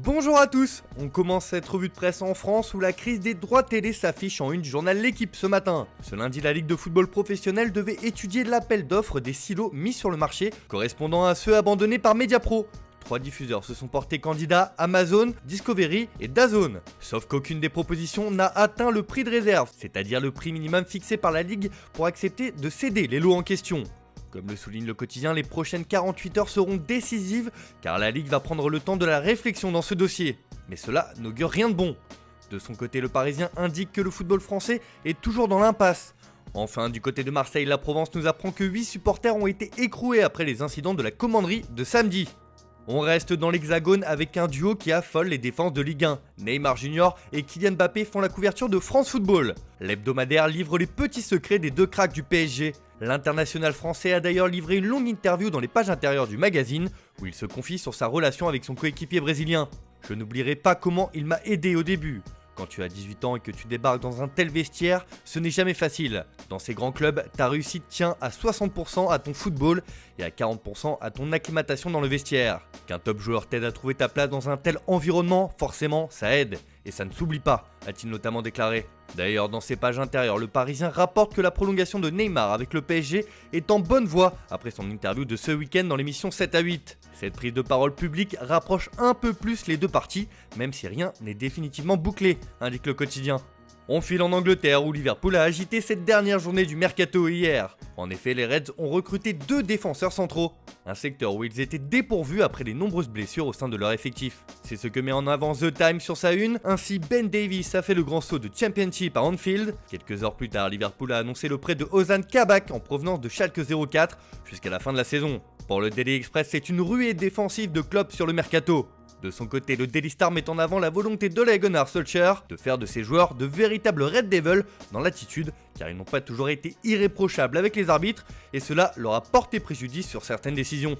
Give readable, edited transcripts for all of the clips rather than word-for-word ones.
Bonjour à tous, on commence cette revue de presse en France où la crise des droits télé s'affiche en une du journal L'Équipe ce matin. Ce lundi, la Ligue de football professionnel devait étudier l'appel d'offres des silos mis sur le marché, correspondant à ceux abandonnés par Mediapro. 3 diffuseurs se sont portés candidats, Amazon, Discovery et DAZN. Sauf qu'aucune des propositions n'a atteint le prix de réserve, c'est-à-dire le prix minimum fixé par la Ligue pour accepter de céder les lots en question. Comme le souligne le quotidien, les prochaines 48 heures seront décisives car la Ligue va prendre le temps de la réflexion dans ce dossier. Mais cela n'augure rien de bon. De son côté, le Parisien indique que le football français est toujours dans l'impasse. Enfin, du côté de Marseille, la Provence nous apprend que 8 supporters ont été écroués après les incidents de la commanderie de samedi. On reste dans l'Hexagone avec un duo qui affole les défenses de Ligue 1. Neymar Junior et Kylian Mbappé font la couverture de France Football. L'hebdomadaire livre les petits secrets des deux cracks du PSG. L'international français a d'ailleurs livré une longue interview dans les pages intérieures du magazine où il se confie sur sa relation avec son coéquipier brésilien. Je n'oublierai pas comment il m'a aidé au début. Quand tu as 18 ans et que tu débarques dans un tel vestiaire, ce n'est jamais facile. Dans ces grands clubs, ta réussite tient à 60% à ton football et à 40% à ton acclimatation dans le vestiaire. Qu'un top joueur t'aide à trouver ta place dans un tel environnement, forcément, ça aide. Et ça ne s'oublie pas, a-t-il notamment déclaré. D'ailleurs, dans ses pages intérieures, le Parisien rapporte que la prolongation de Neymar avec le PSG est en bonne voie après son interview de ce week-end dans l'émission 7 à 8. Cette prise de parole publique rapproche un peu plus les deux parties, même si rien n'est définitivement bouclé, indique le quotidien. On file en Angleterre où Liverpool a agité cette dernière journée du mercato hier. En effet, les Reds ont recruté 2 défenseurs centraux, un secteur où ils étaient dépourvus après les nombreuses blessures au sein de leur effectif. C'est ce que met en avant The Times sur sa une, ainsi Ben Davies a fait le grand saut de Championship à Anfield. Quelques heures plus tard, Liverpool a annoncé le prêt de Ozan Kabak en provenance de Schalke 04 jusqu'à la fin de la saison. Pour le Daily Express, c'est une ruée défensive de Klopp sur le mercato. De son côté, le Daily Star met en avant la volonté d'Ole Gunnar Solskjaer de faire de ses joueurs de véritables Red Devils dans l'attitude, car ils n'ont pas toujours été irréprochables avec les arbitres et cela leur a porté préjudice sur certaines décisions.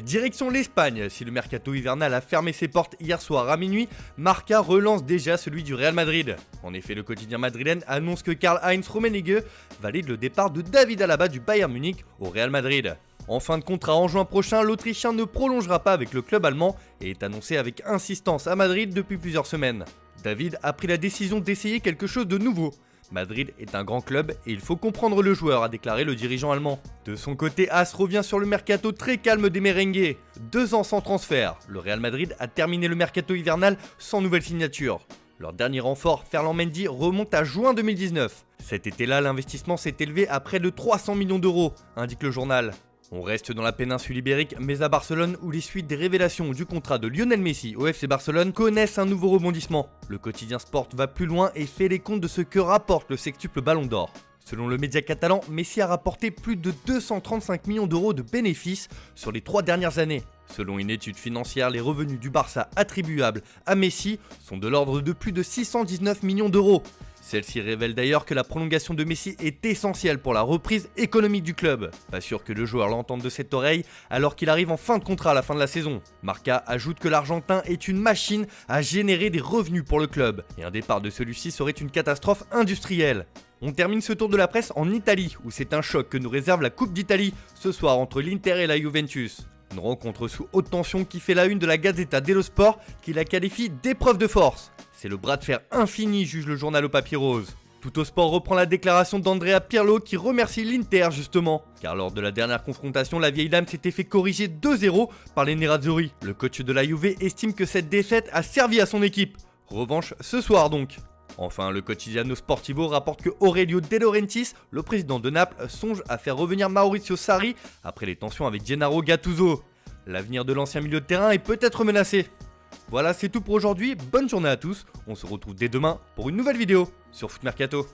Direction l'Espagne, si le mercato hivernal a fermé ses portes hier soir à minuit, Marca relance déjà celui du Real Madrid. En effet, le quotidien madrilène annonce que Karl-Heinz Rummenigge valide le départ de David Alaba du Bayern Munich au Real Madrid. En fin de contrat en juin prochain, l'Autrichien ne prolongera pas avec le club allemand et est annoncé avec insistance à Madrid depuis plusieurs semaines. David a pris la décision d'essayer quelque chose de nouveau. Madrid est un grand club et il faut comprendre le joueur, a déclaré le dirigeant allemand. De son côté, As revient sur le mercato très calme des merengues. 2 ans sans transfert, le Real Madrid a terminé le mercato hivernal sans nouvelle signature. Leur dernier renfort, Ferland Mendy, remonte à juin 2019. Cet été-là, l'investissement s'est élevé à près de 300 millions d'euros, indique le journal. On reste dans la péninsule ibérique, mais à Barcelone où les suites des révélations du contrat de Lionel Messi au FC Barcelone connaissent un nouveau rebondissement. Le quotidien Sport va plus loin et fait les comptes de ce que rapporte le sextuple Ballon d'Or. Selon le média catalan, Messi a rapporté plus de 235 millions d'euros de bénéfices sur les 3 dernières années. Selon une étude financière, les revenus du Barça attribuables à Messi sont de l'ordre de plus de 619 millions d'euros. Celle-ci révèle d'ailleurs que la prolongation de Messi est essentielle pour la reprise économique du club. Pas sûr que le joueur l'entende de cette oreille alors qu'il arrive en fin de contrat à la fin de la saison. Marca ajoute que l'Argentin est une machine à générer des revenus pour le club et un départ de celui-ci serait une catastrophe industrielle. On termine ce tour de la presse en Italie où c'est un choc que nous réserve la Coupe d'Italie ce soir entre l'Inter et la Juventus. Une rencontre sous haute tension qui fait la une de la Gazzetta dello Sport qui la qualifie d'épreuve de force. C'est le bras de fer infini, juge le journal au papier rose. Tutto Sport reprend la déclaration d'Andrea Pirlo qui remercie l'Inter justement. Car lors de la dernière confrontation, la vieille dame s'était fait corriger 2-0 par les Nerazzurri. Le coach de la Juve estime que cette défaite a servi à son équipe. Revanche ce soir donc. Enfin, le Quotidiano Sportivo rapporte que Aurelio De Laurentiis, le président de Naples, songe à faire revenir Maurizio Sarri après les tensions avec Gennaro Gattuso. L'avenir de l'ancien milieu de terrain est peut-être menacé. Voilà, c'est tout pour aujourd'hui, bonne journée à tous, on se retrouve dès demain pour une nouvelle vidéo sur Foot Mercato.